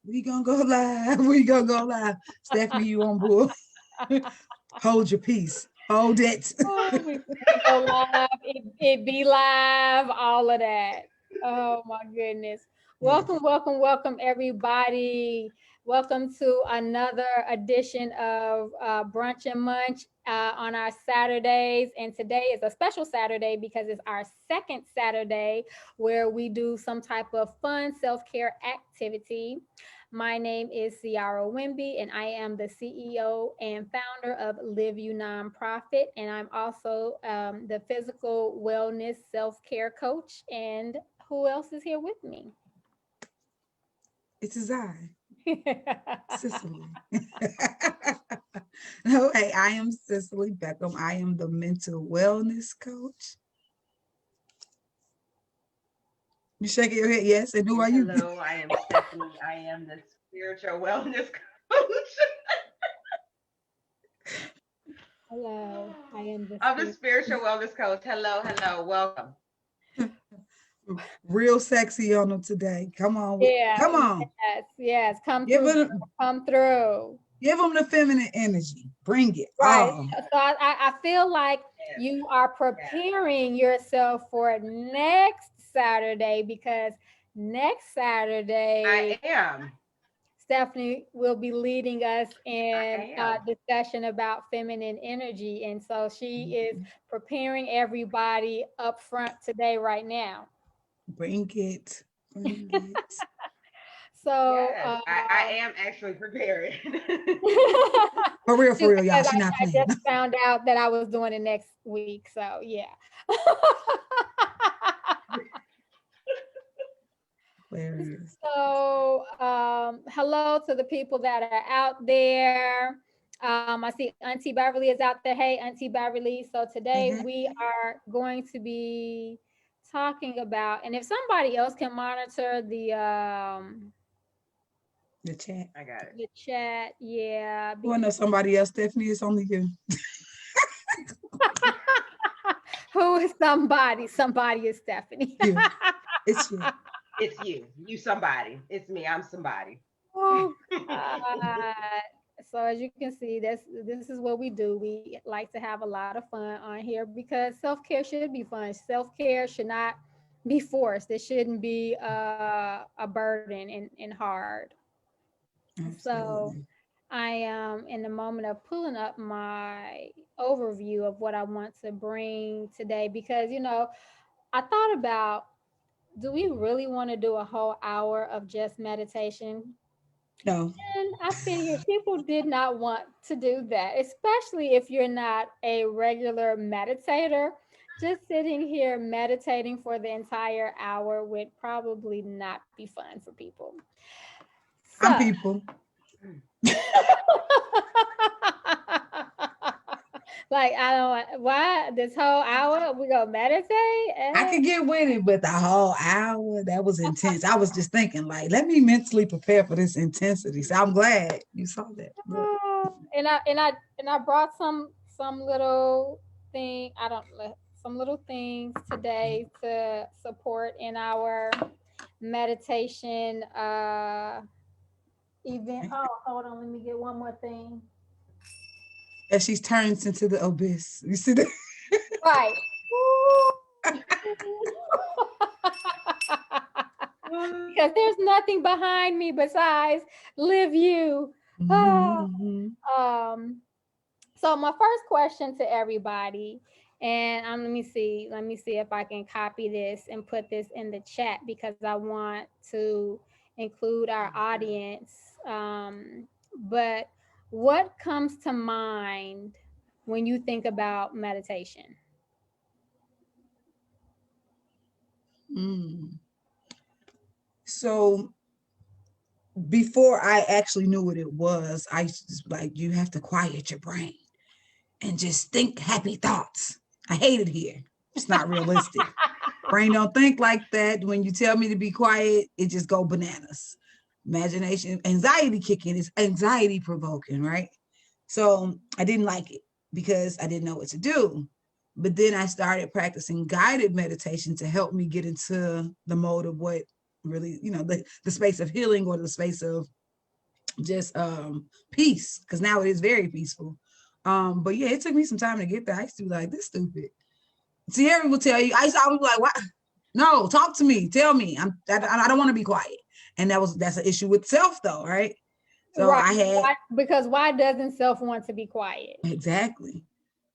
We gonna go live. We gonna go live. Stephany, you on board? Hold your peace. Hold it. Oh, we go live. It be live. All of that. Oh my goodness. Welcome, welcome, welcome, everybody. Welcome to another edition of Brunch and Munch on our Saturdays. And today is a special Saturday because it's our second Saturday where we do some type of fun self-care activity. My name is CiaraWimby, and I am the CEO and founder of LIV You Nonprofit. And I'm also the physical wellness self-care coach. And who else is here with me? It is I, Cicely. No, hey, I am Cicely Beckham. I am the mental wellness coach. You shaking your head, yes. And who are you? Hello, I am Stephany. I am the spiritual wellness coach. Hello, I'm the spiritual wellness coach. Hello, welcome. Real sexy on them today. Come on. Yeah. Come on. Yes. Come through. Give them the feminine energy. Bring it. Right. Oh. So I feel like you are preparing yourself for next Saturday, because next Saturday I am. Stephany will be leading us in a discussion about feminine energy. And so she is preparing everybody up front today, right now. Bring it. Bring it. So yes, I am actually preparing. For real, y'all. She's not playing. I just found out that I was doing it next week. So yeah. So hello to the people that are out there. I see Auntie Beverly is out there. Hey, Auntie Beverly. So today we are going to be talking about, and if somebody else can monitor the chat. I got it. The chat, yeah. You want to know somebody else, Stephany? It's only you. Who is somebody? Somebody is Stephany. You. It's you. It's you. You somebody. It's me. I'm somebody. Oh, so as you can see, this is what we do. We like to have a lot of fun on here because self-care should be fun. Self-care should not be forced. It shouldn't be a burden and hard. Absolutely. So I am in the moment of pulling up my overview of what I want to bring today, because, you know, I thought about, do we really want to do a whole hour of just meditation? No. And I figured people did not want to do that, especially if you're not a regular meditator. Just sitting here meditating for the entire hour would probably not be fun for people. So, I'm people. Like, I don't, why this whole hour we gonna meditate? I could get with it, but the whole hour, that was intense. I was just thinking, like, let me mentally prepare for this intensity. So I'm glad you saw that. And I brought some little thing. Some little things today to support in our meditation event. Oh, hold on, let me get one more thing. As she's turns into the abyss. You see that? Right. Because there's nothing behind me besides Live You. So my first question to everybody, and let me see if I can copy this and put this in the chat, because I want to include our audience. But what comes to mind when you think about meditation? So before I actually knew what it was, I just like, you have to quiet your brain and just think happy thoughts. I hate it here. It's not realistic. Brain don't think like that. When you tell me to be quiet, it just go bananas. Imagination, anxiety kicking is anxiety provoking, right? So I didn't like it because I didn't know what to do. But then I started practicing guided meditation to help me get into the mode of what really, the space of healing or the space of just peace, because now it is very peaceful. But yeah, it took me some time to get there. I used to be like, this stupid. Ciara will tell you. I used to always be like, what? No, talk to me. Tell me. I don't want to be quiet. And that's an issue with self though, right? So Right. I had Because why doesn't self want to be quiet? exactly.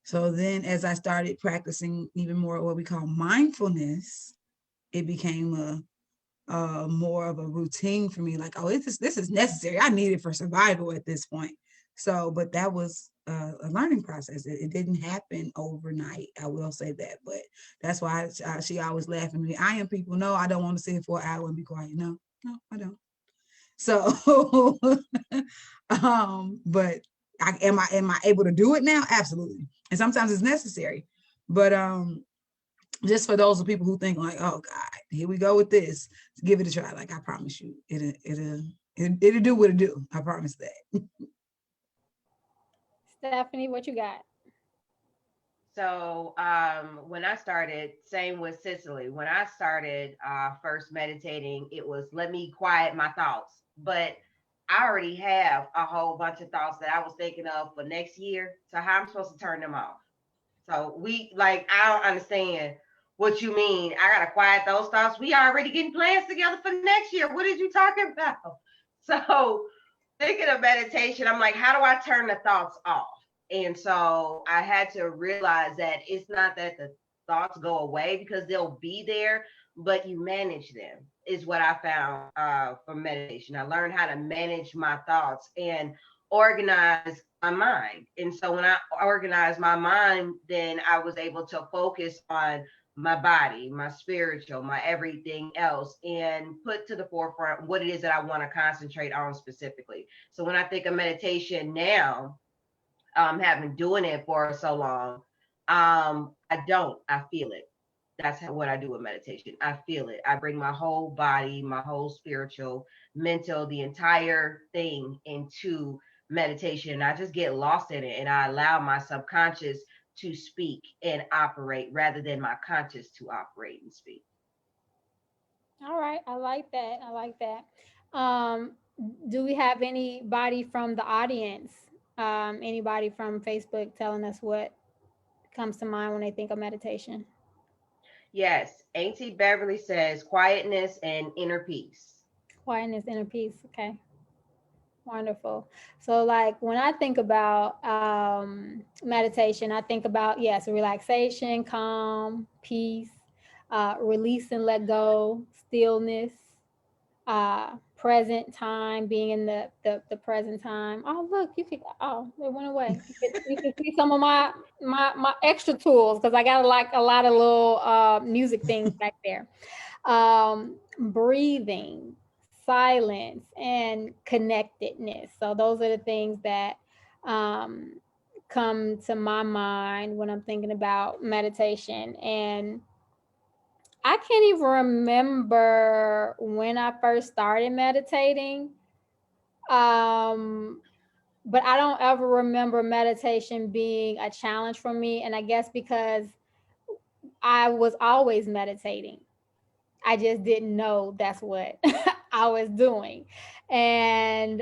So then as I started practicing even more what we call mindfulness, it became a more of a routine for me. Like, oh, this is necessary. I need it for survival at this point. So, but that was a learning process. It didn't happen overnight. I will say that, but that's why she always laughed at me. I am people. No, I don't want to sit for an hour and be quiet. No, I don't. So, but am I able to do it now? Absolutely. And sometimes it's necessary. But just for those of people who think like, oh God, here we go with this, give it a try. Like I promise you, it'll do what it do. I promise that. Stephany, what you got? So when I started, same with Cicely, when I started first meditating, it was let me quiet my thoughts. But I already have a whole bunch of thoughts that I was thinking of for next year. So how I'm supposed to turn them off? So I don't understand what you mean. I gotta quiet those thoughts. We already getting plans together for next year. What are you talking about? So thinking of meditation, I'm like, how do I turn the thoughts off? And so I had to realize that it's not that the thoughts go away because they'll be there, but you manage them is what I found from meditation. I learned how to manage my thoughts and organize my mind. And so when I organized my mind, then I was able to focus on my body, my spiritual, my everything else, and put to the forefront what it is that I want to concentrate on specifically. So when I think of meditation now, having been doing it for so long, I feel it. That's what I do with meditation. I feel it. I bring my whole body, my whole spiritual, mental, the entire thing into meditation. I just get lost in it and I allow my subconscious to speak and operate rather than my conscious to operate and speak. All right, I like that. I like that. Um, do we have anybody from the audience? Anybody from Facebook telling us what comes to mind when they think of meditation? Yes, Auntie Beverly says quietness and inner peace. Quietness, inner peace. Okay, wonderful. So, like when I think about meditation, I think about yes, relaxation, calm, peace, release and let go, stillness, present time, being in the present time. Oh look, you could oh it went away. You could see some of my extra tools because I got like a lot of little music things back there. Breathing, silence, and connectedness. So those are the things that um, come to my mind when I'm thinking about meditation. And I can't even remember when I first started meditating. Um, but I don't ever remember meditation being a challenge for me. And I guess because I was always meditating. I just didn't know that's what I was doing. And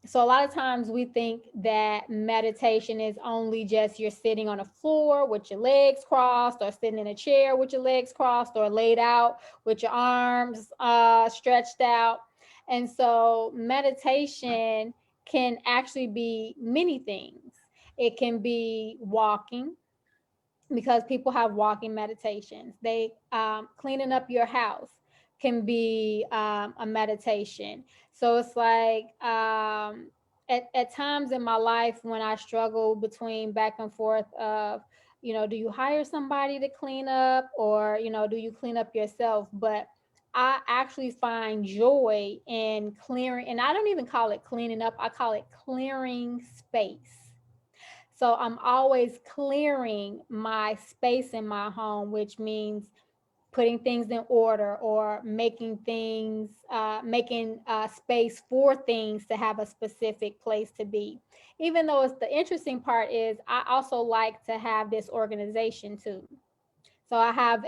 so a lot of times we think that meditation is only just you're sitting on a floor with your legs crossed, or sitting in a chair with your legs crossed, or laid out with your arms stretched out. And so meditation can actually be many things. It can be walking, because people have walking meditations. They cleaning up your house can be a meditation. So it's like at times in my life when I struggle between back and forth of, do you hire somebody to clean up, or do you clean up yourself? But I actually find joy in clearing, and I don't even call it cleaning up, I call it clearing space. So I'm always clearing my space in my home, which means putting things in order, or making space for things to have a specific place to be. Even though it's the interesting part is I also like to have this organization too. So I have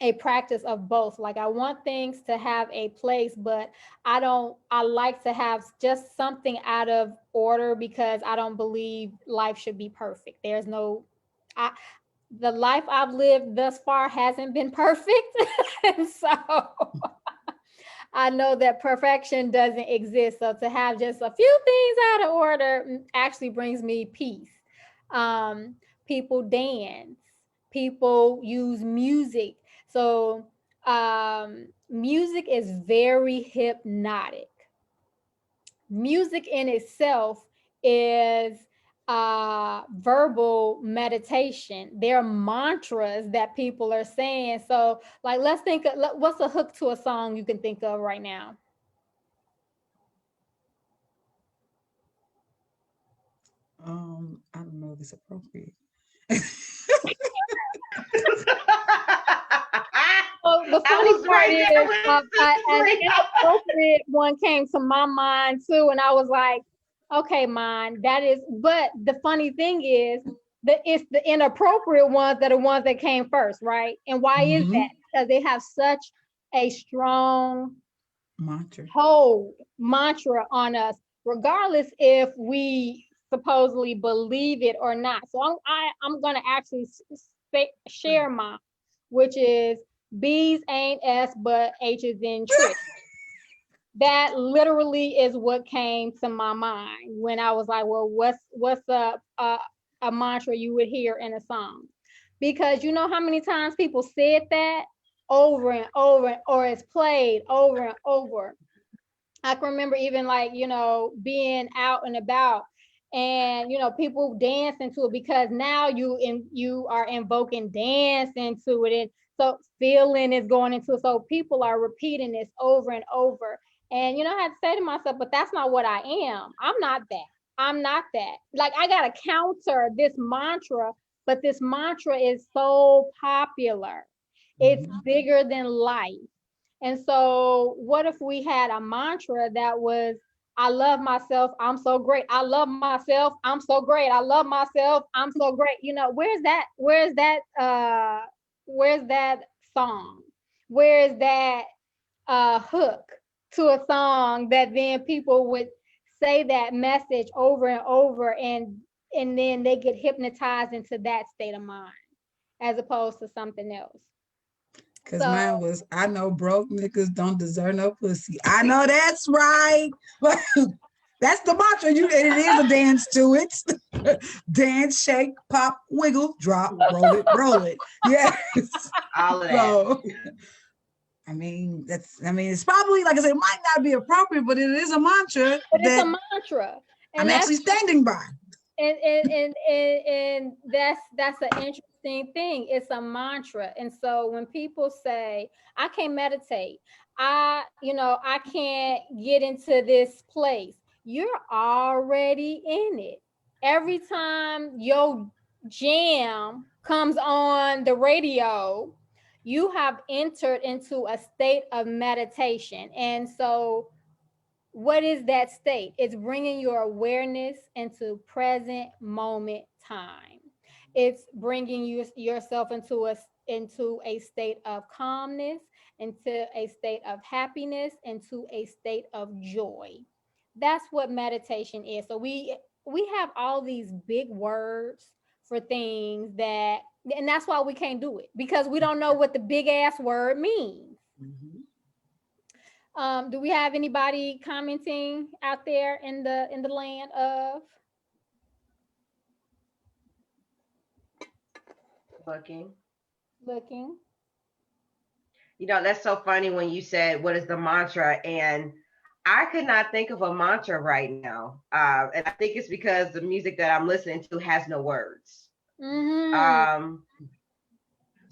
a practice of both. Like I want things to have a place, but I like to have just something out of order because I don't believe life should be perfect. There's no, I, the life I've lived thus far hasn't been perfect. And so I know that perfection doesn't exist. So to have just a few things out of order actually brings me peace. Um, People dance, people use music. So music is very hypnotic. Music in itself is verbal meditation. They're mantras that people are saying. So, like, let's think of, what's a hook to a song you can think of right now? I don't know if it's appropriate. Well, the I funny was part right there is, an with inappropriate one came to my mind too, and I was like, "Okay, mine, that is." But the funny thing is, it's the inappropriate ones that are ones that came first, right? And why is that? Because they have such a strong hold mantra on us, regardless if we supposedly believe it or not. So I'm gonna actually share mine, which is B's ain't S, but H's in trick. That literally is what came to my mind when I was like, well, what's a mantra you would hear in a song? Because you know how many times people said that over and over, or it's played over and over. I can remember even like, being out and about and, people dancing to it because now you are invoking dance into it. And so feeling is going into it. So people are repeating this over and over. And, I had to say to myself, but that's not what I am. I'm not that. I'm not that. Like I got to counter this mantra, but this mantra is so popular. It's bigger than life. And so, what if we had a mantra that was, I love myself, I'm so great. I love myself, I'm so great. I love myself, I'm so great. Where's that song? Where's that hook to a song that then people would say that message over and over, and then they get hypnotized into that state of mind as opposed to something else. Cause So mine was, I know broke niggas don't deserve no pussy. I know that's right. But that's the mantra. And it is a dance to it. Dance, shake, pop, wiggle, drop, roll it. Yes. all of that. So it's probably, like I said, it might not be appropriate, but it is a mantra. But it's a mantra. And I'm actually standing by. And that's an interesting thing. It's a mantra. And so when people say, I can't meditate, I can't get into this place, you're already in it. Every time your jam comes on the radio, you have entered into a state of meditation. And so what is that state? It's bringing your awareness into present moment time. It's bringing yourself into a state of calmness, into a state of happiness, into a state of joy. That's what meditation is. So we have all these big words for things that, and that's why we can't do it, because we don't know what the big ass word means. Do we have anybody commenting out there in the land of Looking? That's so funny when you said, what is the mantra? And I could not think of a mantra right now. And I think it's because the music that I'm listening to has no words.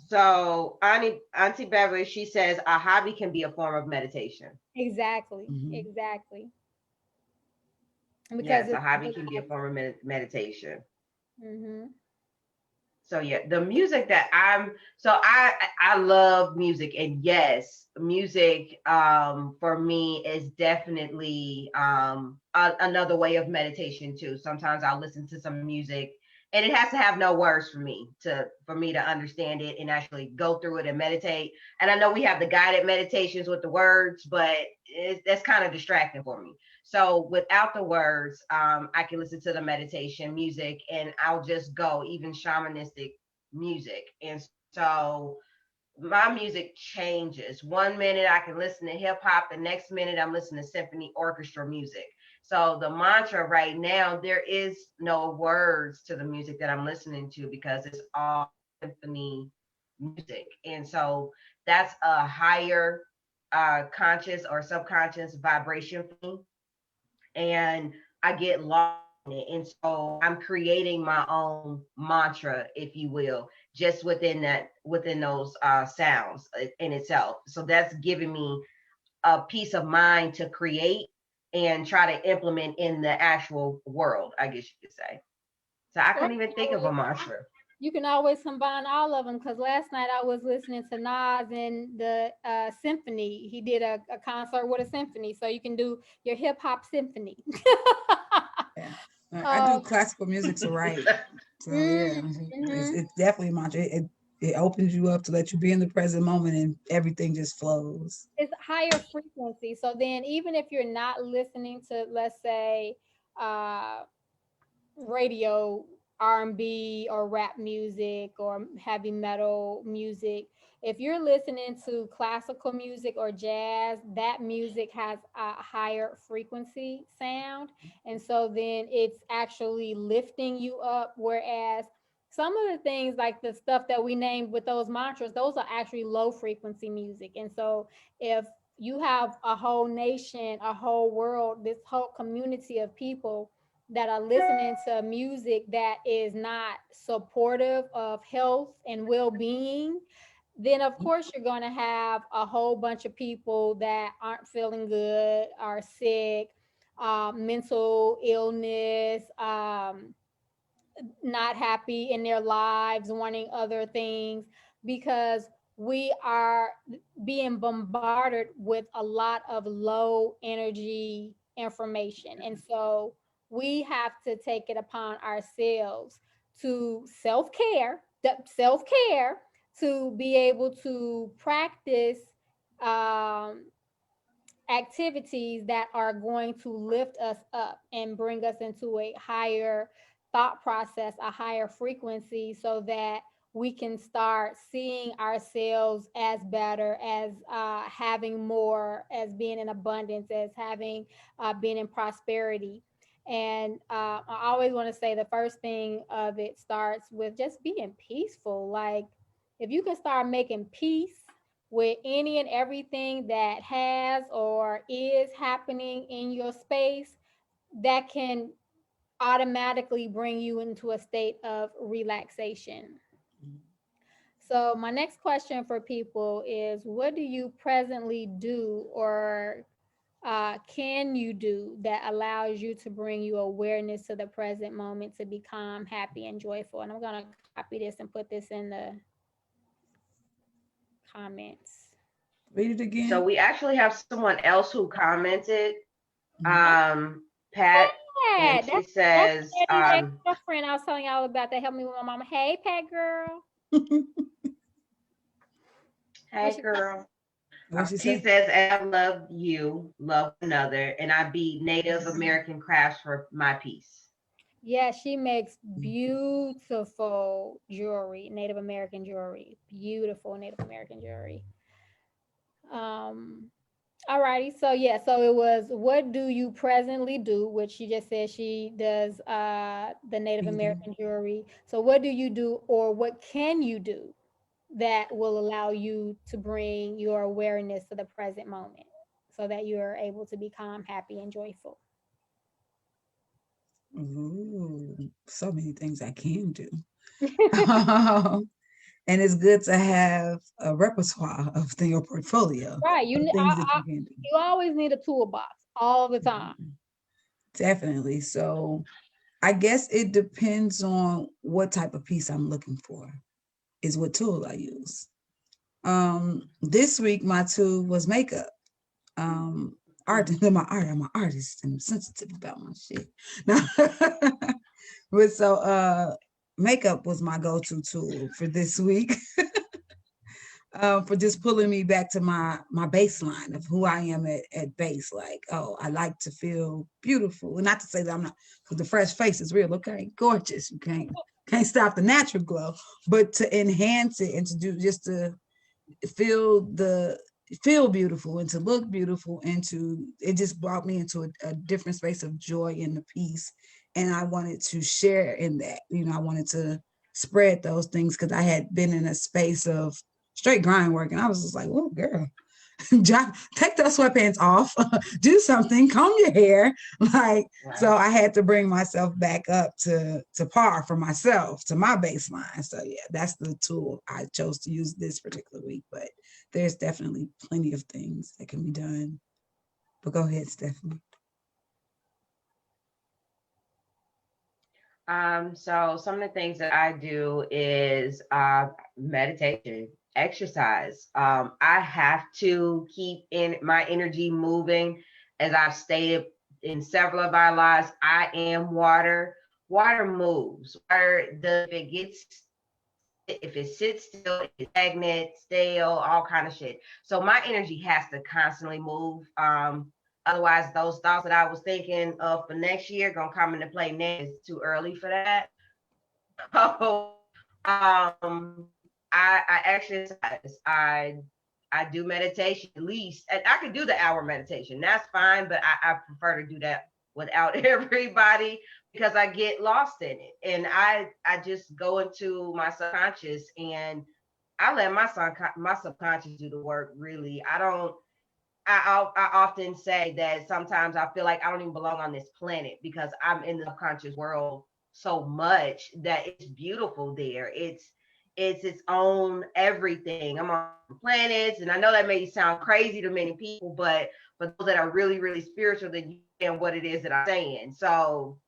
So Auntie Beverly, she says a hobby can be a form of meditation. Exactly. Exactly. Because yes, a hobby can be a form of meditation. So yeah, the music that I love music, and yes, music for me is definitely another way of meditation too. Sometimes I'll listen to some music and it has to have no words for me to understand it and actually go through it and meditate. And I know we have the guided meditations with the words, but that's kind of distracting for me. So without the words, I can listen to the meditation music, and I'll just go, even shamanistic music. And so my music changes. One minute I can listen to hip hop, the next minute I'm listening to symphony orchestra music. So the mantra right now, there is no words to the music that I'm listening to because it's all symphony music. And so that's a higher conscious or subconscious vibration for me. And I get lost in it. And so I'm creating my own mantra, if you will, just within those sounds in itself. So that's giving me a peace of mind to create and try to implement in the actual world, I guess you could say. So I couldn't even think of a mantra. You can always combine all of them, because last night I was listening to Nas and the symphony. He did a concert with a symphony, so you can do your hip hop symphony. Yeah. I do classical music to write. So yeah, it's definitely a mantra. It opens you up to let you be in the present moment, and everything just flows. It's higher frequency. So then even if you're not listening to, let's say, radio R&B or rap music or heavy metal music, if you're listening to classical music or jazz, that music has a higher frequency sound, and so then it's actually lifting you up. Whereas some of the things like the stuff that we named with those mantras, those are actually low frequency music. And so if you have a whole nation, a whole world, this whole community of people that are listening to music that is not supportive of health and well-being, then of course you're going to have a whole bunch of people that aren't feeling good, are sick, mental illness, not happy in their lives, wanting other things, because we are being bombarded with a lot of low energy information. And so we have to take it upon ourselves to self-care, to be able to practice um, activities that are going to lift us up and bring us into a higher thought process, a higher frequency, so that we can start seeing ourselves as better, as having more, as being in abundance, as having being in prosperity. And I always want to say the first thing of it starts with just being peaceful. Like, if you can start making peace with any and everything that has or is happening in your space, that can automatically bring you into a state of relaxation. So my next question for people is, what do you presently do or can you do that allows you to bring you awareness to the present moment, to be calm, happy, and joyful? And I'm going to copy this and put this in the comments. Read it again. So we actually have someone else who commented. Pat, and she says, that's girlfriend I was telling y'all about that helped me with my mama. Hey, Pat girl. hey girl. She says, I love you, love another, and I be Native American crafts for my piece. Yeah, she makes beautiful jewelry, Native American jewelry, beautiful Native American jewelry. All righty. So yeah, so it was, what do you presently do, which she just said she does the Native American jewelry. So what do you do, or what can you do that will allow you to bring your awareness to the present moment so that you are able to be calm, happy, and joyful? Ooh, so many things I can do. And it's good to have a repertoire of your portfolio. Right. You always need a toolbox all the time. Definitely. So I guess it depends on what type of piece I'm looking for, is what tool I use. This week my tool was makeup. I'm an artist and I'm sensitive about my shit. But so makeup was my go-to tool for this week. For just pulling me back to my baseline of who I am at base. Like, oh, I like to feel beautiful. And not to say that I'm not, because the fresh face is real. Okay, gorgeous. You can't stop the natural glow, but to enhance it and to do just to feel the feel beautiful and to look beautiful and to it just brought me into a different space of joy and the peace. And I wanted to share in that. I wanted to spread those things because I had been in a space of straight grind work. And I was just like, oh, girl, take those sweatpants off, do something, comb your hair. Like, right. So I had to bring myself back up to par for myself, to my baseline. So yeah, that's the tool I chose to use this particular week. But there's definitely plenty of things that can be done. But go ahead, Stephany. So some of the things that I do is meditation, exercise. I have to keep my energy moving. As I've stated in several of our lives, I am water. Water moves. Water does, if it sits still, it's stagnant, stale, all kind of shit. So my energy has to constantly move. Otherwise, those thoughts that I was thinking of for next year gonna come into play now. It's too early for that. So, I exercise. I do meditation at least, and I could do the hour meditation. That's fine, but I prefer to do that without everybody because I get lost in it, and I just go into my subconscious and I let my subconscious do the work. Really, I don't. I often say that sometimes I feel like I don't even belong on this planet because I'm in the subconscious world so much that it's beautiful there. It's its own everything. I'm on planets, and I know that may sound crazy to many people, but for those that are really, really spiritual, then you understand what it is that I'm saying. So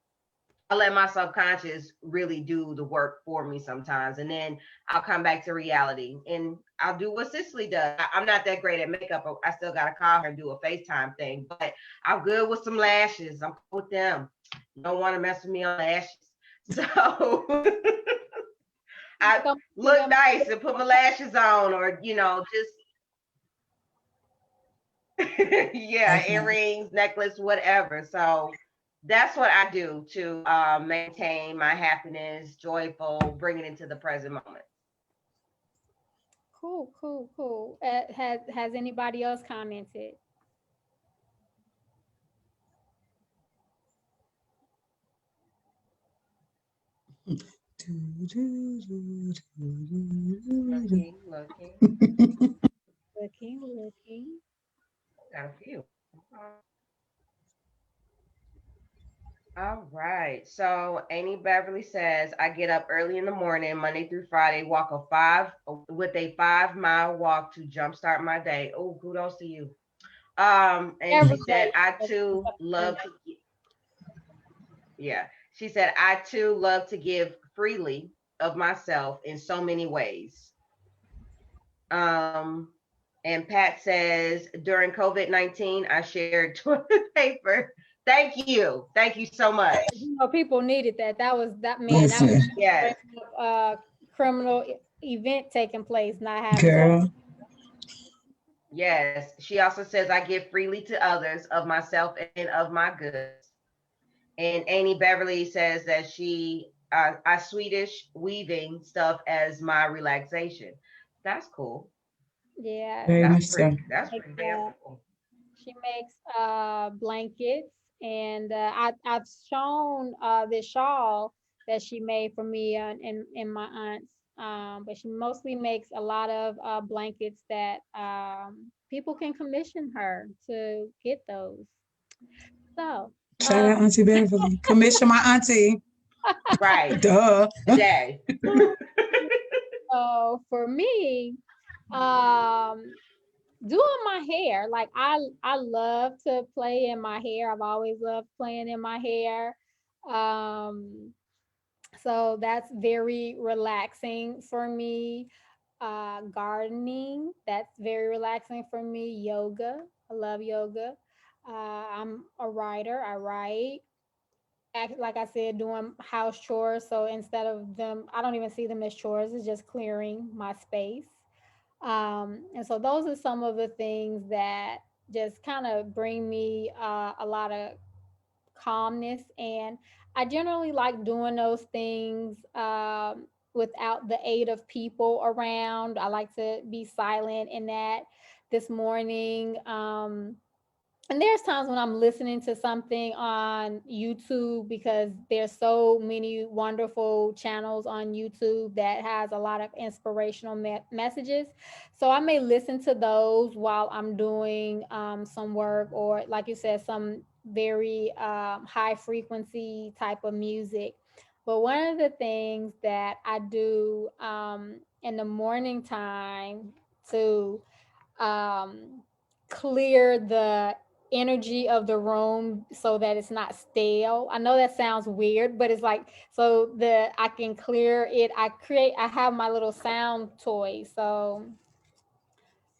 I let my subconscious really do the work for me sometimes, and then I'll come back to reality and I'll do what Cicely does. I'm not that great at makeup. I still got to call her and do a FaceTime thing, but I'm good with some lashes. I'm cool with them. You don't want to mess with me on lashes. So I look nice and put my lashes on, or, just, yeah, earrings, necklace, whatever. So that's what I do to maintain my happiness, joyful, bring it into the present moment. Cool. Has anybody else commented? Looking. Got a few. All right. So Amy Beverly says, I get up early in the morning, Monday through Friday, walk with a 5-mile walk to jumpstart my day. Oh, kudos to you. And she said, I too love to. Yeah. She said, I too love to give freely of myself in so many ways. And Pat says, during COVID-19, I shared toilet paper. Thank you so much. People needed that. That was yes. Criminal event taking place, not having. Girl. Yes. She also says, I give freely to others of myself and of my goods. And Amy Beverly says that I Swedish weaving stuff as my relaxation. That's cool. Yeah, that's pretty damn cool. She makes blankets, and I've shown this shawl that she made for me and my aunts. But she mostly makes a lot of blankets that people can commission her to get those. So shout out Auntie Beverly. Commission my auntie. Right. Duh. Today. So for me, doing my hair, like I love to play in my hair. I've always loved playing in my hair. So that's very relaxing for me. Gardening, that's very relaxing for me. Yoga, I love yoga. I'm a writer, I write. like I said, doing house chores. So instead of them, I don't even see them as chores. It's just clearing my space. And so those are some of the things that just kind of bring me a lot of calmness. And I generally like doing those things without the aid of people around. I like to be silent in that. This morning, and there's times when I'm listening to something on YouTube, because there's so many wonderful channels on YouTube that has a lot of inspirational messages. So I may listen to those while I'm doing some work, or like you said, some very high frequency type of music. But one of the things that I do in the morning time to um, clear the energy of the room so that it's not stale. I know that sounds weird, but it's like, so that I can clear it. I have my little sound toy. So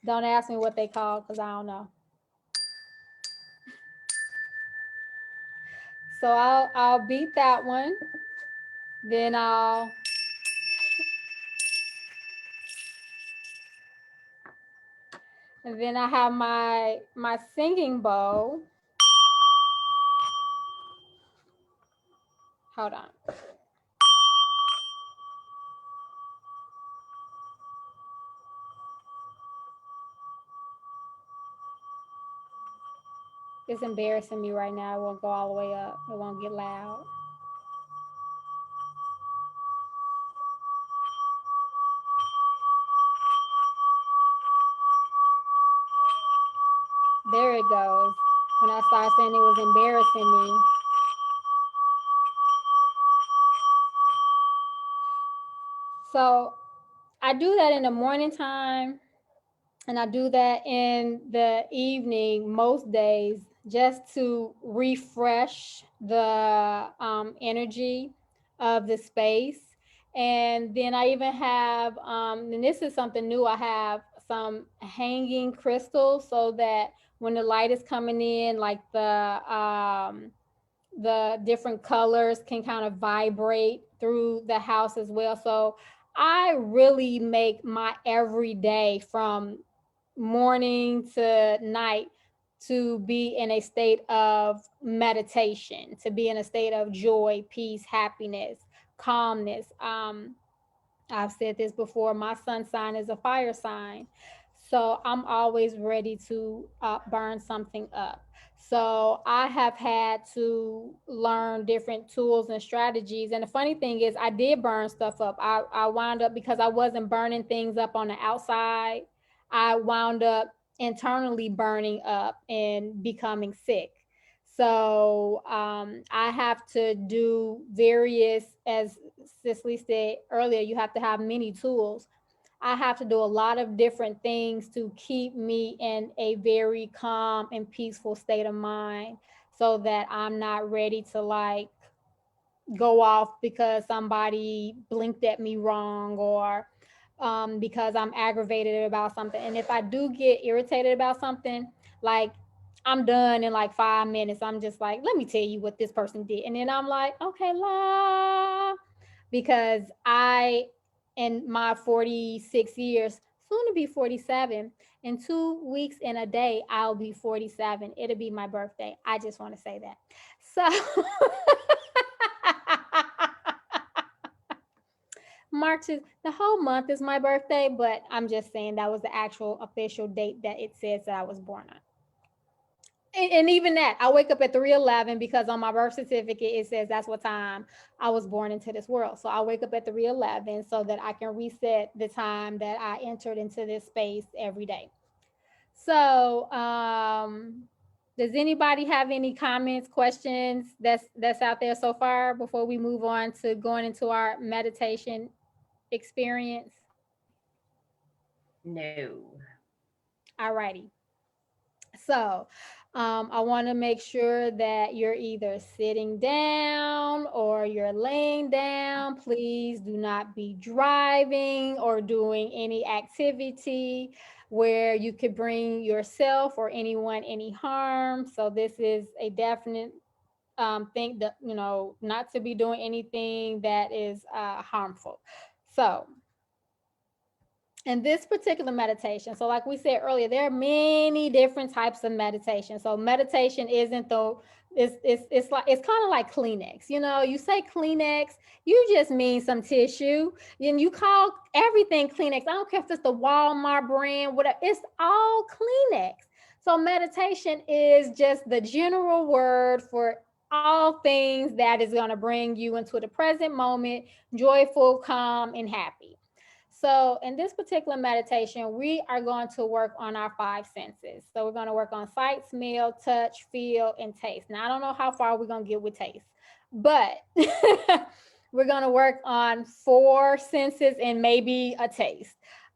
don't ask me what they call, because I don't know. So I'll beat that one. Then I have my singing bowl. Hold on. It's embarrassing me right now. It won't go all the way up. It won't get loud. There it goes. When I started saying it was embarrassing me. So I do that in the morning time, and I do that in the evening most days, just to refresh the energy of the space. And then I even have, and this is something new, I have some hanging crystals, so that when the light is coming in, like the different colors can kind of vibrate through the house as well. So I really make my everyday, from morning to night, to be in a state of meditation, to be in a state of joy, peace, happiness, calmness. I've said this before, my sun sign is a fire sign. So I'm always ready to burn something up. So I have had to learn different tools and strategies. And the funny thing is, I did burn stuff up. I wound up, because I wasn't burning things up on the outside, I wound up internally burning up and becoming sick. So I have to do various, as Cicely said earlier, you have to have many tools. I have to do a lot of different things to keep me in a very calm and peaceful state of mind, so that I'm not ready to like go off because somebody blinked at me wrong, or because I'm aggravated about something. And if I do get irritated about something, like, I'm done in like 5 minutes. I'm just like, let me tell you what this person did. And then I'm like, okay, la. Because in my 46 years, soon to be 47, in 2 weeks and a day, I'll be 47. It'll be my birthday. I just want to say that. So March is, the whole month is my birthday, but I'm just saying that was the actual official date that it says that I was born on. And even that, I wake up at 3:11, because on my birth certificate it says that's what time I was born into this world. So I wake up at 3:11 so that I can reset the time that I entered into this space every day. So does anybody have any comments, questions that's out there so far before we move on to going into our meditation experience? No. All righty. So I want to make sure that you're either sitting down or you're laying down. Please do not be driving or doing any activity where you could bring yourself or anyone any harm. So this is a definite think that, not to be doing anything that is harmful. So in this particular meditation, so like we said earlier, there are many different types of meditation. So meditation isn't the it's like, it's kind of like Kleenex. You say Kleenex, you just mean some tissue, and you call everything Kleenex. I don't care if it's the Walmart brand, whatever, it's all Kleenex. So meditation is just the general word for all things that is going to bring you into the present moment, joyful, calm, and happy. So in this particular meditation, we are going to work on our five senses. So we're going to work on sight, smell, touch, feel, and taste. Now, I don't know how far we're going to get with taste, but we're going to work on four senses and maybe a taste,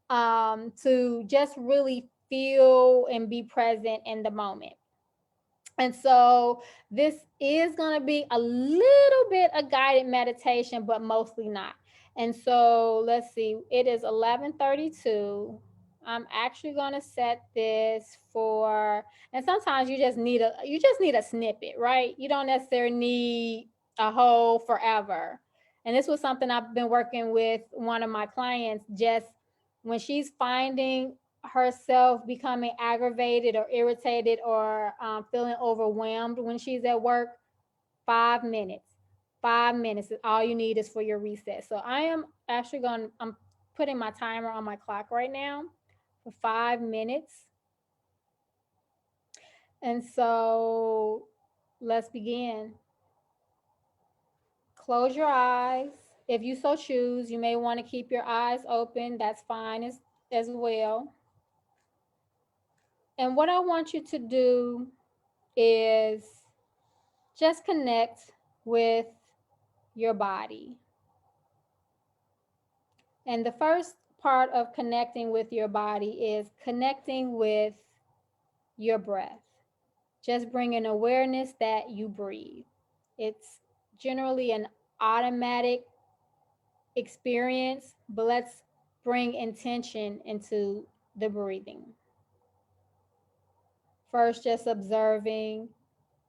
to just really feel and be present in the moment. And so this is going to be a little bit a guided meditation, but mostly not. And so let's see, it is 11:32. I'm actually going to set this for, and sometimes you just need a snippet, right? You don't necessarily need a whole forever. And this was something I've been working with one of my clients, just when she's finding herself becoming aggravated or irritated or feeling overwhelmed when she's at work. 5 minutes. 5 minutes is all you need is for your reset. So I am actually I'm putting my timer on my clock right now for 5 minutes. And so let's begin. Close your eyes. If you so choose, you may want to keep your eyes open. That's fine as well. And what I want you to do is just connect with your body. And the first part of connecting with your body is connecting with your breath. Just bringing awareness that you breathe. It's generally an automatic experience, but let's bring intention into the breathing. First, just observing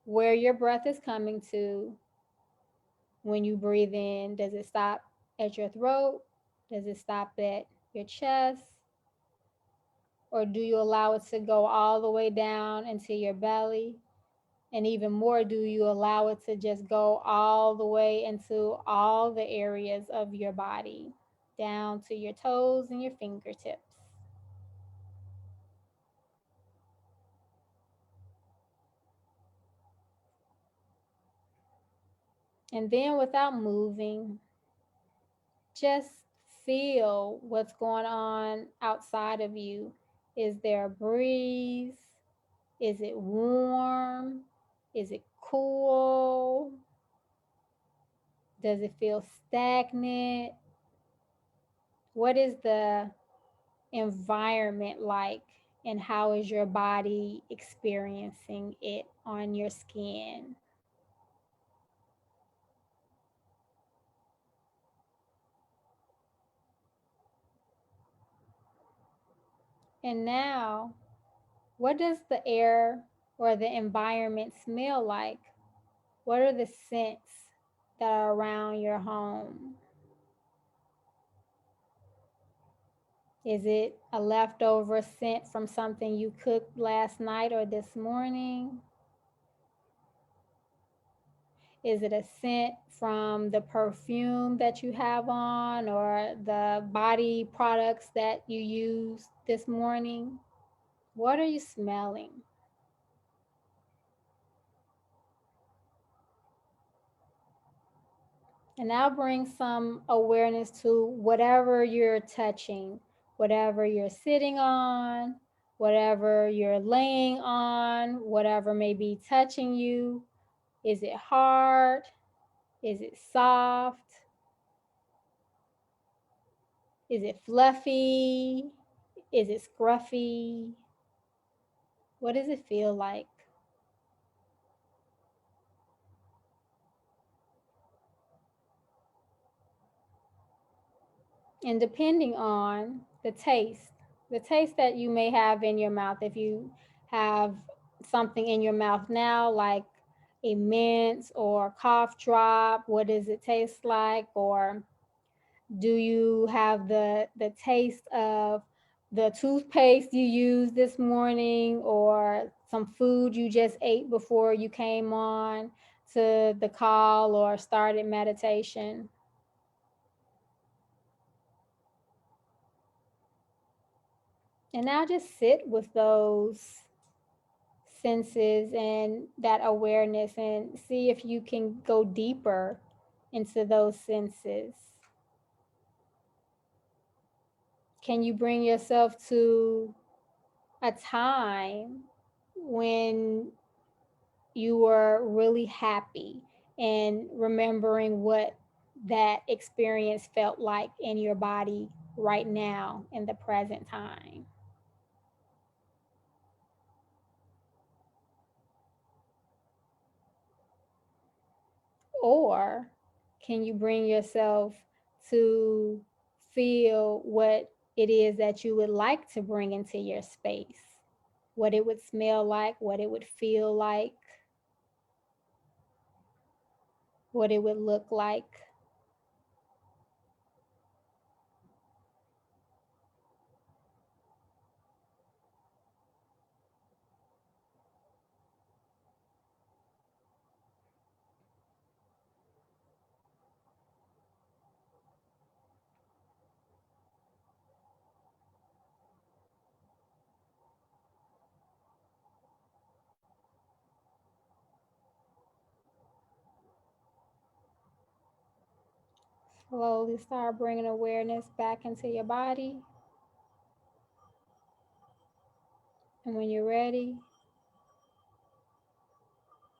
where your breath is coming to. When you breathe in, does it stop at your throat? Does it stop at your chest? Or do you allow it to go all the way down into your belly? And even more, do you allow it to just go all the way into all the areas of your body, down to your toes and your fingertips? And then without moving, just feel what's going on outside of you. Is there a breeze? Is it warm? Is it cool? Does it feel stagnant? What is the environment like, and how is your body experiencing it on your skin? And now, what does the air or the environment smell like? What are the scents that are around your home? Is it a leftover scent from something you cooked last night or this morning? Is it a scent from the perfume that you have on or the body products that you used this morning? What are you smelling? And now bring some awareness to whatever you're touching, whatever you're sitting on, whatever you're laying on, whatever may be touching you. Is it hard? Is it soft? Is it fluffy? Is it scruffy? What does it feel like? And depending on the taste that you may have in your mouth, if you have something in your mouth now, like a mint or cough drop? What does it taste like? Or do you have the taste of the toothpaste you used this morning, or some food you just ate before you came on to the call or started meditation? And now just sit with those senses and that awareness and see if you can go deeper into those senses. Can you bring yourself to a time when you were really happy and remembering what that experience felt like in your body right now in the present time? Or can you bring yourself to feel what it is that you would like to bring into your space? What it would smell like, what it would feel like, what it would look like. Slowly start bringing awareness back into your body. And when you're ready,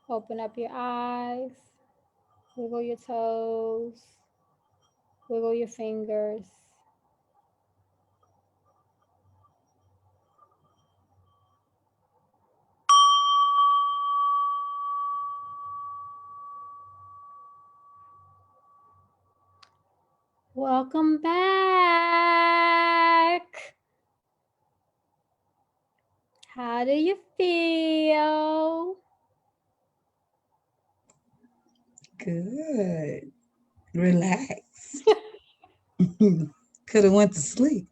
open up your eyes, wiggle your toes, wiggle your fingers. Welcome back. How do you feel? Good. Relax. Could have went to sleep.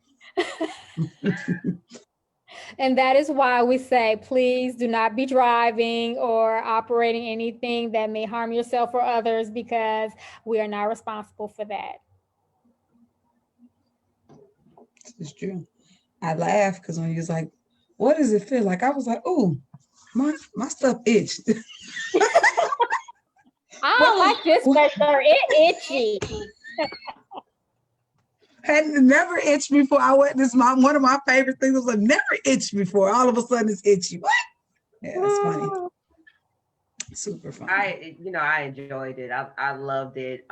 And that is why we say, please do not be driving or operating anything that may harm yourself or others, because we are not responsible for that. It's true. I laughed because when you was like, what does it feel like? I was like, oh, my stuff itched. I don't like this sweatshirt. It itchy. Had never itched before. I went this one of my favorite things was like never itched before. All of a sudden it's itchy. What? Yeah, it's funny. Super fun. I enjoyed it. I loved it.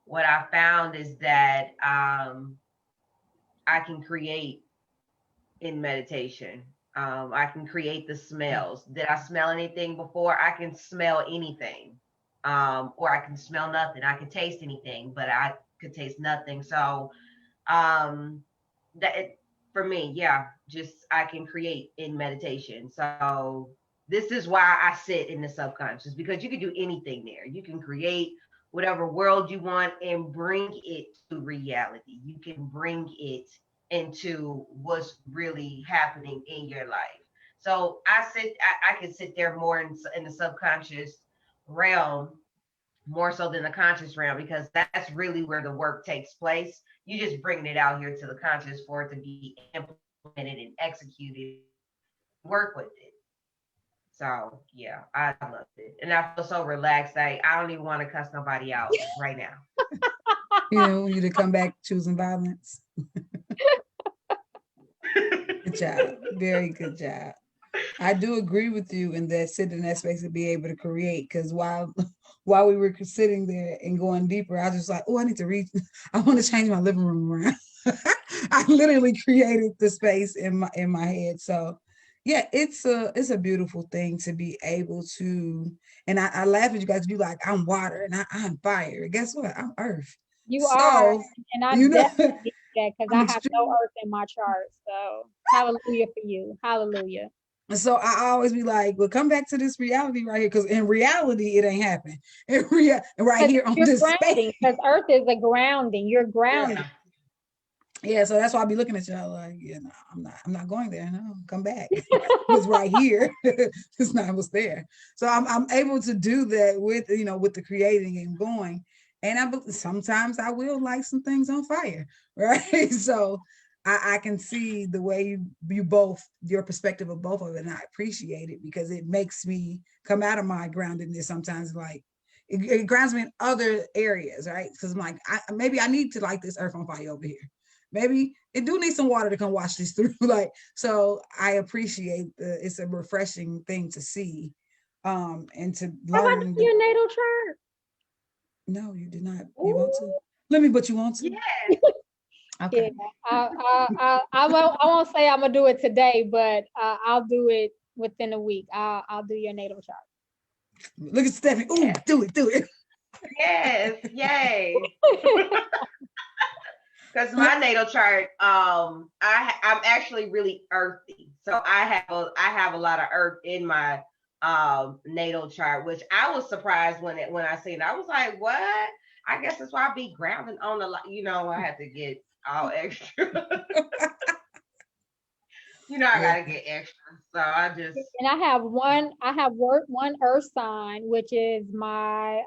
What I found is that I can create in meditation. I can create the smells. Did I smell anything before? I can smell anything. Or I can smell nothing. I can taste anything, but I could taste nothing. So for me, yeah, just I can create in meditation. So this is why I sit in the subconscious, because you can do anything there. You can create whatever world you want and bring it to reality. You can bring it into what's really happening in your life. So I can sit there more in the subconscious realm, more so than the conscious realm, because that's really where the work takes place. You just bringing it out here to the conscious for it to be implemented and executed, work with it. So yeah, I loved it. And I feel so relaxed. I don't even want to cuss nobody out right now. You to come back choosing violence. Good job. Very good job. I do agree with you in that sitting in that space to be able to create, because while we were sitting there and going deeper, I was just like, oh, I need to read. I want to change my living room around. I literally created the space in my head. So yeah, it's a beautiful thing to be able to, and I laugh at you guys. You like, I'm water and I'm fire. Guess what? I'm earth. You are, and I definitely that, because I have no earth in my chart. So hallelujah for you. Hallelujah. So I always be like, well, come back to this reality right here, because in reality, it ain't happening. Right here on You're this grounding, space. because Earth is a grounding. You're grounding. Yeah. Yeah, so that's why I be looking at y'all like, yeah, no, I'm not going there. No, come back. It's right here. It's not what's there. So I'm able to do that with, with the creating and going. And sometimes I will light some things on fire, right? So I can see the way you both, your perspective of both of it, and I appreciate it because it makes me come out of my groundedness sometimes. Like it grounds me in other areas, right? Because I'm like, maybe I need to light this earth on fire over here. Maybe it do need some water to come wash this through. Like, so I appreciate it's a refreshing thing to see, and to Have I learn. done your natal chart? No, you did not. Ooh. You want to? Let me, but you want to? Yes. Okay. Yeah, I won't say I'm gonna do it today, but I'll do it within a week. I'll do your natal chart. Look at Stephany. Ooh, Yes. do it. Yes. Yay. Because my natal chart, I'm actually really earthy. So I have a lot of earth in my natal chart, which I was surprised when I seen it. I was like, what? I guess that's why I be grounding on the I had to get all extra. I Yeah. gotta get extra. So I just And I have one earth sign, which is my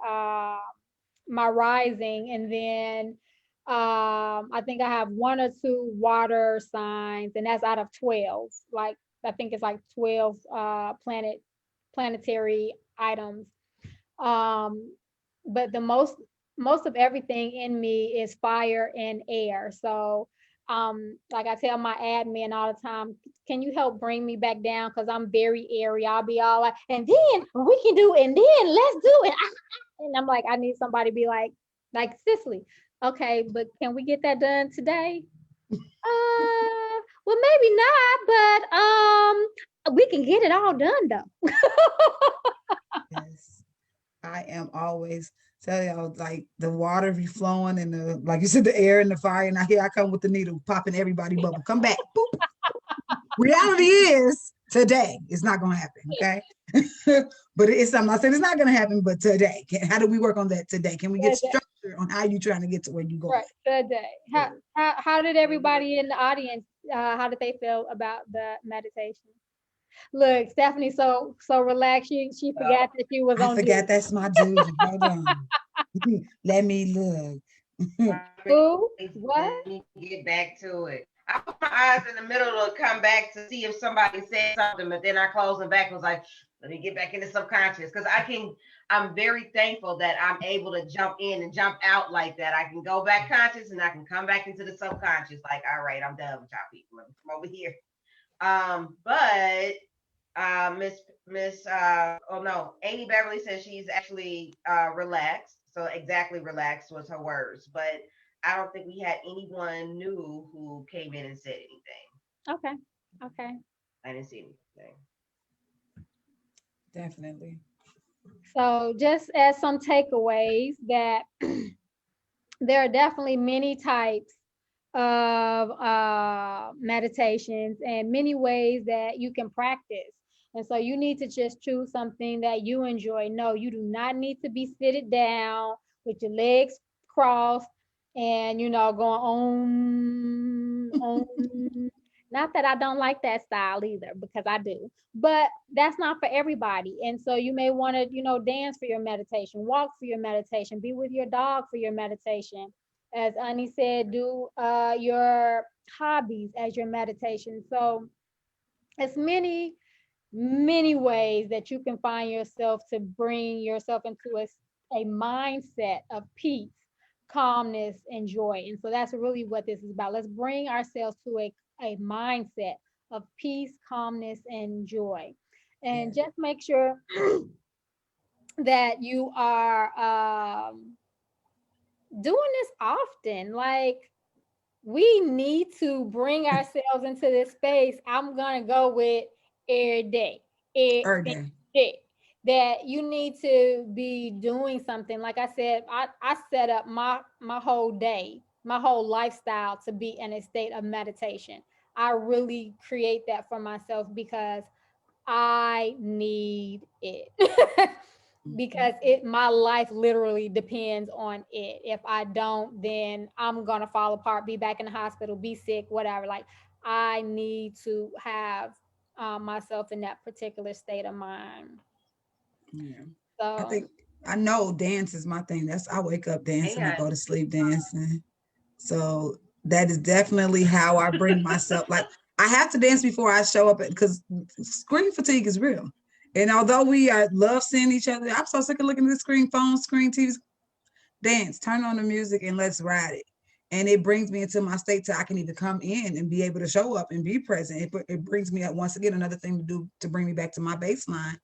rising, and then I think I have one or two water signs, and that's out of 12. Like I think it's like 12 planetary items. But the most of everything in me is fire and air. So like I tell my admin all the time, can you help bring me back down? Because I'm very airy. I'll be all like, and then we can do, and then let's do it. And I'm like, I need somebody to be like Cicely. Okay, but can we get that done today? Well, maybe not, but we can get it all done though. Yes. I am always tell y'all, like, the water be flowing and the, like you said, the air and the fire. And here I come with the needle popping everybody bubble. Come back. Boop. Reality is today it's not going to happen. Okay. But I'm not saying it's not going to happen, but today, how do we work on that today? Can we get structure on how you trying to get to where you going? Right, today. How did everybody in the audience, how did they feel about the meditation? Look, Stephany, so relaxed. She forgot that she was I on forgot duty. that's my duty. Hold on. Let me look. Who? What? let me get back to it. I put my eyes in the middle to come back to see if somebody said something, but then I closed them back and was like, let me get back into subconscious. Because I'm very thankful that I'm able to jump in and jump out like that. I can go back conscious and I can come back into the subconscious. Like, all right, I'm done with y'all people. Come over here. But Miss oh no, Amy Beverly says she's actually relaxed. So exactly relaxed was her words. But I don't think we had anyone new who came in and said anything. Okay. I didn't see anything. Definitely. So just as some takeaways, that there are definitely many types of meditations and many ways that you can practice. And so you need to just choose something that you enjoy. No, you do not need to be seated down with your legs crossed and going on. Not that I don't like that style either, because I do, but that's not for everybody. And so you may want to, dance for your meditation, walk for your meditation, be with your dog for your meditation. As Annie said, do your hobbies as your meditation. So it's many ways that you can find yourself to bring yourself into a mindset of peace, calmness, and joy. And so that's really what this is about. Let's bring ourselves to a mindset of peace, calmness, and joy. And just make sure that you are doing this often. Like, we need to bring ourselves into this space. I'm gonna go with every day. Every Every day. day. That you need to be doing something. Like I said, I set up my whole day, my whole lifestyle to be in a state of meditation. I really create that for myself because I need it. Because my life literally depends on it. If I don't, then I'm gonna fall apart, be back in the hospital, be sick, whatever. Like, I need to have myself in that particular state of mind. Yeah. I So think I know dance is my thing. I wake up dancing and go And to sleep dancing. So that is definitely how I bring myself. Like, I have to dance before I show up because screen fatigue is real. And although we love seeing each other, I'm so sick of looking at the screen, phone, screen, TVs. Dance, turn on the music, and let's ride it. And it brings me into my state to I can either come in and be able to show up and be present. It brings me up once again. Another thing to do to bring me back to my baseline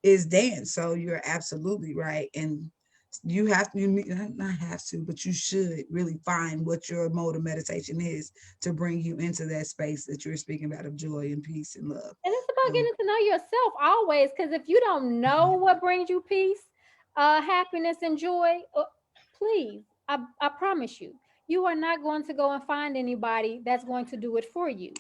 is dance. So you're absolutely right. And you have to, not have to, but you should really find what your mode of meditation is to bring you into that space that you're speaking about of joy and peace and love. and it's about So, getting to know yourself always. Because if you don't know what brings you peace, happiness, and joy, please, I promise you, you are not going to go and find anybody that's going to do it for you.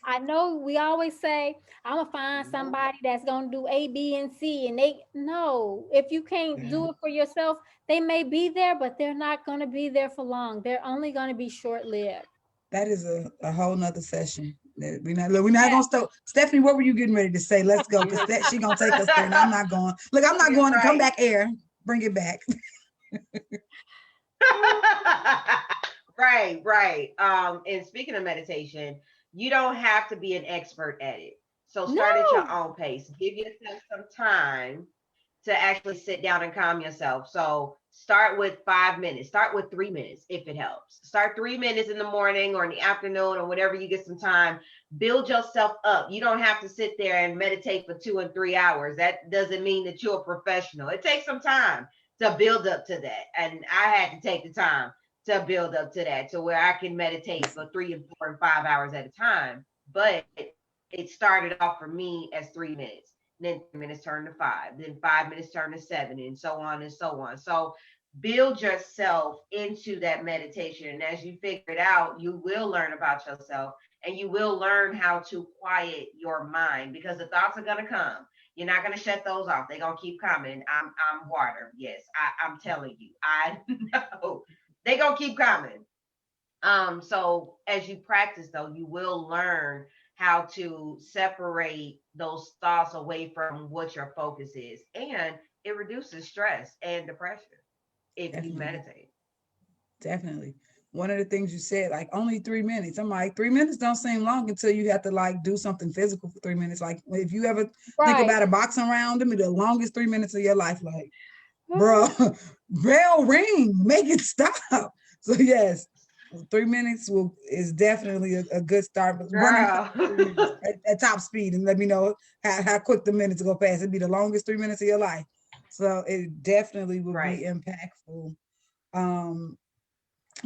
I know we always say, I'm gonna find somebody that's gonna do A, B, and C, and they no. If you can't yeah, do it for yourself, they may be there, but they're not gonna be there for long. They're only gonna be short lived. that is a whole nother session. We're not gonna stop. Stephany, what were you getting ready to say? Let's go, because she gonna take us there, and I'm not going. Look, I'm not you're going to come right. back air. Bring it back. Right, right. And speaking of meditation, you don't have to be an expert at it. So start at your No, own pace. Give yourself some time to actually sit down and calm yourself. So start with 5 minutes, start with 3 minutes if it helps. Start 3 minutes in the morning or in the afternoon or whatever you get some time. Build yourself up. You don't have to sit there and meditate for 2 and 3 hours. That doesn't mean that you're a professional. It takes some time to build up to that. And I had to take the time to build up to that to where I can meditate for 3 and 4 and 5 hours at a time. But it started off for me as 3 minutes. Then 3 minutes turned to five, then 5 minutes turned to seven, and so on and so on. So build yourself into that meditation. And as you figure it out, you will learn about yourself and you will learn how to quiet your mind because the thoughts are going to come. You're not going to shut those off. They're going to keep coming. I'm water. Yes, I'm telling you. I know. They're going to keep coming. So as you practice though, you will learn how to separate those thoughts away from what your focus is. And it reduces stress and depression if you Definitely, meditate. definitely. One of the things you said, like only 3 minutes. I'm like, 3 minutes don't seem long until you have to like do something physical for 3 minutes. Like if you ever think right. about a boxing round, it'll be the longest 3 minutes of your life. Like, bro, bell ring, make it stop. So yes, 3 minutes is definitely a good start. But run it Girl. 3 minutes at top speed and let me know how quick the minutes go past. It'd be the longest 3 minutes of your life. So it definitely would be Right. impactful. Um,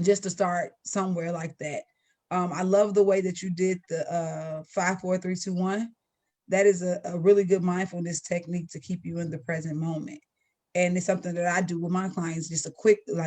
just to start somewhere like that. I love the way that you did the 5, 4, 3, 2, 1. That is a really good mindfulness technique to keep you in the present moment. And it's something that I do with my clients, just a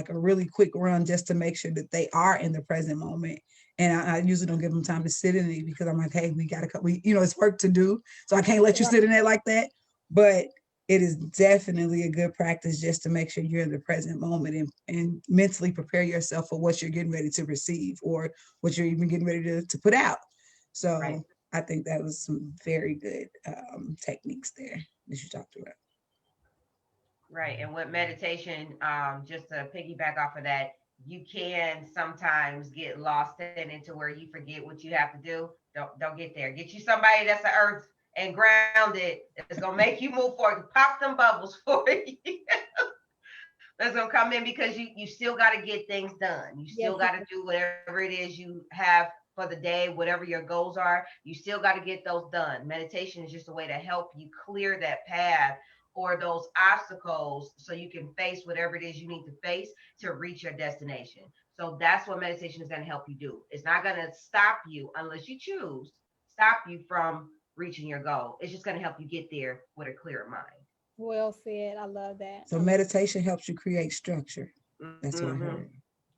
really quick run, just to make sure that they are in the present moment. And I usually don't give them time to sit in it because I'm like, hey, it's work to do. So I can't let you Right. sit in it like that. But it is definitely a good practice just to make sure you're in the present moment and mentally prepare yourself for what you're getting ready to receive or what you're even getting ready to put out. Right. So I think that was some very good techniques there that you talked about. Right. And with meditation, just to piggyback off of that, you can sometimes get lost in into where you forget what you have to do. Don't get there. Get you somebody that's the earth and grounded that's gonna make you move forward. Pop them bubbles for you. That's gonna come in because you still gotta get things done. You Yes. still gotta do whatever it is you have for the day, whatever your goals are, you still got to get those done. Meditation is just a way to help you clear that path or those obstacles so you can face whatever it is you need to face to reach your destination. So that's what meditation is going to help you do. It's not going to stop you unless you choose, stop you from reaching your goal. It's just going to help you get there with a clearer mind. Well said. I love that. So meditation helps you create structure. That's what I Mm-hmm. heard.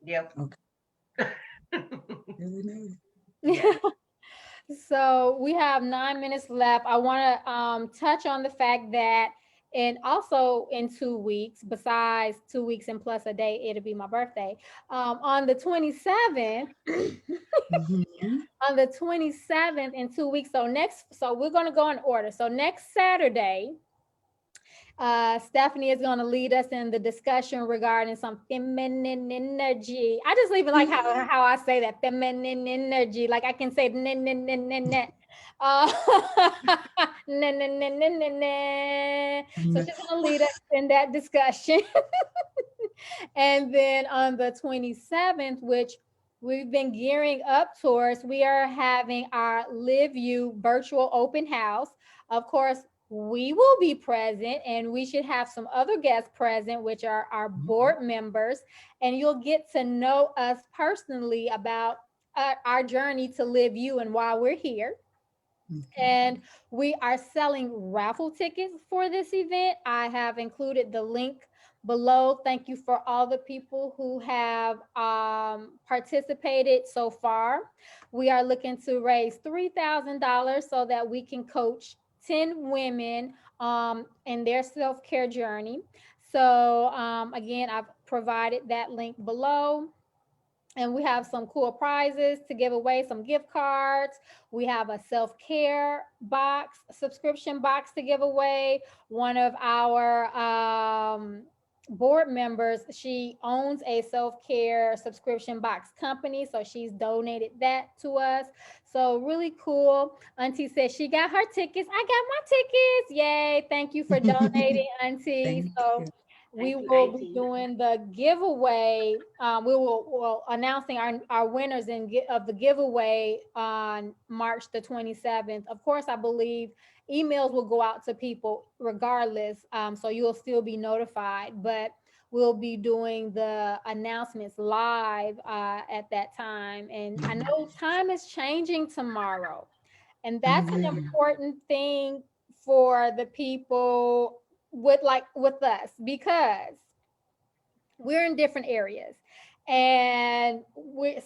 Yep. Okay. Really know. Yes. So we have 9 minutes left. I want to touch on the fact that, and also in 2 weeks, besides 2 weeks and plus a day, it'll be my birthday. On the 27th, Mhm. on the 27th in 2 weeks. So we're going to go in order. So next Saturday, Stephany is going to lead us in the discussion regarding some feminine energy. I just even like how I say that, feminine energy. Like I can say uh, so she's going to lead us in that discussion. And then on the 27th, which we've been gearing up towards, we are having our Live You virtual open house. Of course, we will be present, and we should have some other guests present, which are our board members. And you'll get to know us personally about our journey to Live You and why we're here. And we are selling raffle tickets for this event. I have included the link below. Thank you for all the people who have participated so far. We are looking to raise $3,000 so that we can coach 10 women in their self-care journey. So again, I've provided that link below. And we have some cool prizes to give away, some gift cards. We have a self-care box, subscription box to give away. One of our board members, she owns a self-care subscription box company, so she's donated that to us. So really cool. Auntie says she got her tickets. I got my tickets. Yay. Thank you for donating, Auntie. Thank So you. we Thank you, will be Auntie. doing the giveaway. We will announcing our winners of the giveaway on March the 27th. Of course, I believe emails will go out to people regardless, so you'll still be notified. But we'll be doing the announcements live at that time. And I know time is changing tomorrow, and Oh that's an yeah. important thing for the people with us, because we're in different areas, and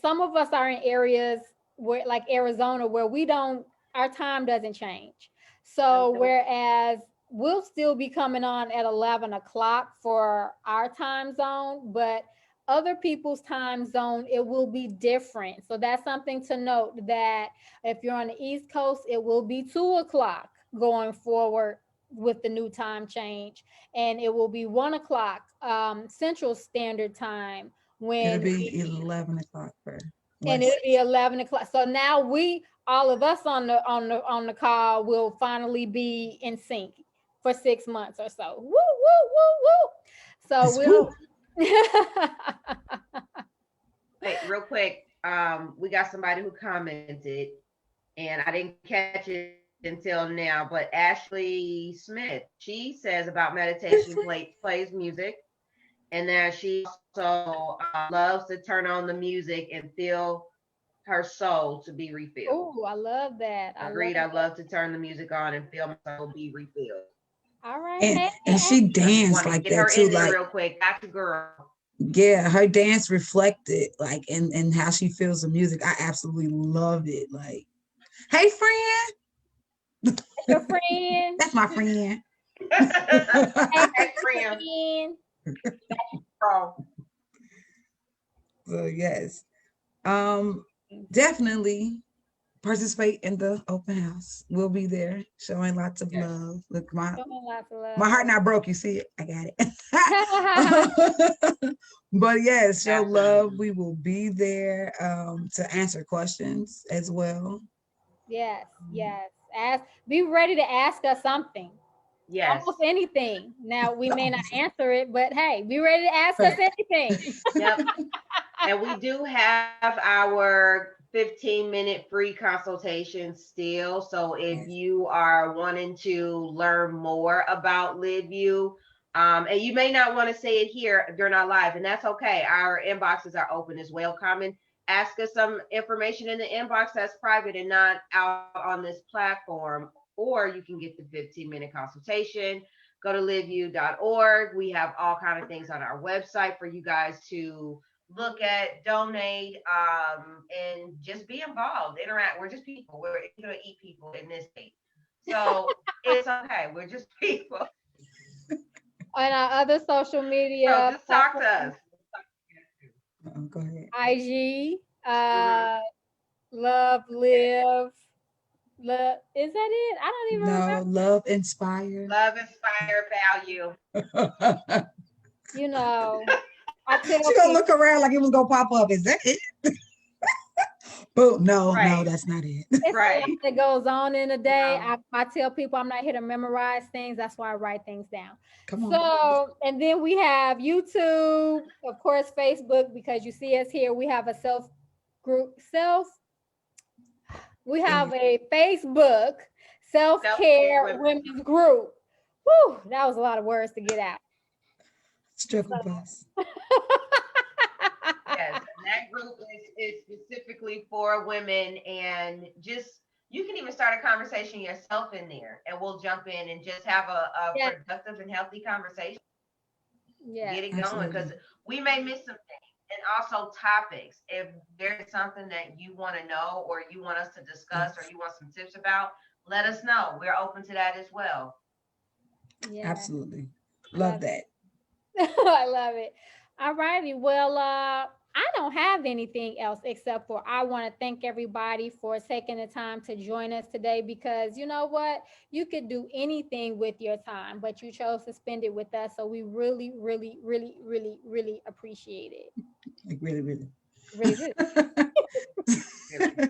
some of us are in areas where, like Arizona, where we don't our time doesn't change. So Nope. whereas we'll still be coming on at 11 o'clock for our time zone, but other people's time zone, it will be different. So that's something to note, that if you're on the East Coast, it will be 2 o'clock going forward with the new time change, and it will be 1 o'clock Central Standard Time It'll when be 11 o'clock for and it'll West. be 11 o'clock. So now all of us on the call will finally be in sync for 6 months or so. Woo, woo, woo, woo. So It's woo. Wait, real quick. We got somebody who commented, and I didn't catch it until now, but Ashley Smith, she says about meditation plays music, and then she also loves to turn on the music and feel her soul to be refilled. Oh, I love that. I love Agreed. I that. love to turn the music on and feel my soul be refilled. All right. and Hey, and hey, she I just danced want to like get that her too. in there Like, real quick. Got you, girl. yeah, her dance reflected like and how she feels the music. I absolutely loved it. Like, hey friend, your friend. that's my friend. Hey, Hey, friend. friend. Girl. So yes, um, definitely participate in the open house. We'll be there showing lots of Yes. love. Look, my Showing lots of my heart love. not broke. You see it? I got it. But yes, show love. Absolutely. We will be there to answer questions as well. Yes, yes. Be ready to ask us something. Yes. Almost anything. Now we may not answer it, but hey, be ready to ask us Right. anything. Yep. And we do have our 15-minute free consultation still. So if you are wanting to learn more about Live You, and you may not want to say it here during our live, and that's okay. Our inboxes are open as well. Come and ask us some information in the inbox that's private and not out on this platform. Or you can get the 15-minute consultation. Go to liveyou.org. We have all kind of things on our website for you guys to look at, donate, and just be involved, interact. We're just people. We're going to eat people in this state. So it's okay. We're just people. On our other social So media just talk to us. Go ahead. IG, Love, Live, Love. Is that it? I don't even remember. Love Inspire. Love, Inspire, Value. You know, I tell She gonna look around like it was gonna pop up. Is that it? Boom. No, that's not it. It's right. a lot that goes on in a day. I tell people I'm not here to memorize things. That's why I write things down. Come on. So, and then we have YouTube, of course, Facebook, because you see us here. We have a we have a Facebook self-care women's group. Whew, that was a lot of words to get out. Struggle bus. Yes, that group is specifically for women, and just you can even start a conversation yourself in there, and we'll jump in and just have a productive and healthy conversation. Yeah, get it going, because we may miss some things, and also topics. If there's something that you want to know, or you want us to discuss, or you want some tips about, let us know. We're open to that as well. Yeah, absolutely. Love that. I love it. All righty. Well, I don't have anything else except for I want to thank everybody for taking the time to join us today, because you know what? You could do anything with your time, but you chose to spend it with us. So we really, really, really, really, really appreciate it. Like really, really. Really, really.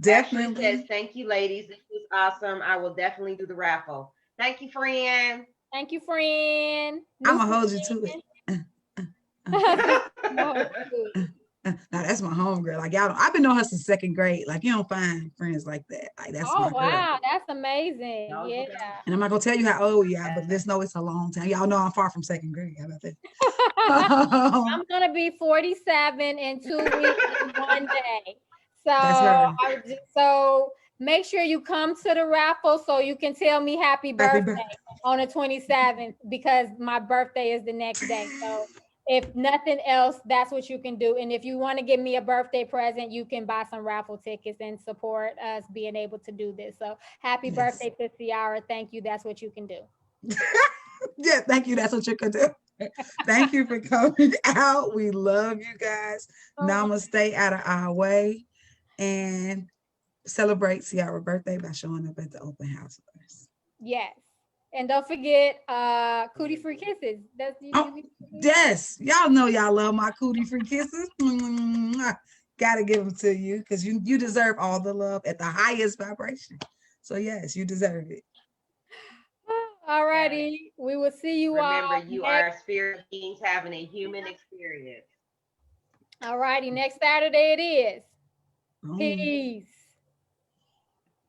Definitely. Ashley says, thank you, ladies. This was awesome. I will definitely do the raffle. Thank you, friend. Thank you, friend. I'm going to hold you to it. Now that's my homegirl. Like y'all, I've been knowing her since second grade. Like you don't find friends like that. Like that's my girl. Wow, that's amazing. Yeah. And I'm not gonna tell you how old we are, but just know it's a long time. Y'all know I'm far from second grade. How about that? I'm gonna be 47 in 2 weeks and 1 day. So so make sure you come to the raffle so you can tell me happy birthday on the 27th, because my birthday is the next day. So if nothing else, that's what you can do. And if you want to give me a birthday present, you can buy some raffle tickets and support us being able to do this. So happy birthday to Ciara. Thank you. That's what you can do. Yeah, thank you. That's what you can do. Thank you for coming out. We love you guys. Namaste out of our way, and celebrate Ciara's birthday by showing up at the open house first. Yes. And don't forget cootie free kisses. Yes, y'all know y'all love my cootie free kisses. Gotta give them to you, because you deserve all the love at the highest vibration. So yes, you deserve it. All righty. We will see you all. Remember, you are spirit beings having a human experience. All righty. Next Saturday it is. Peace.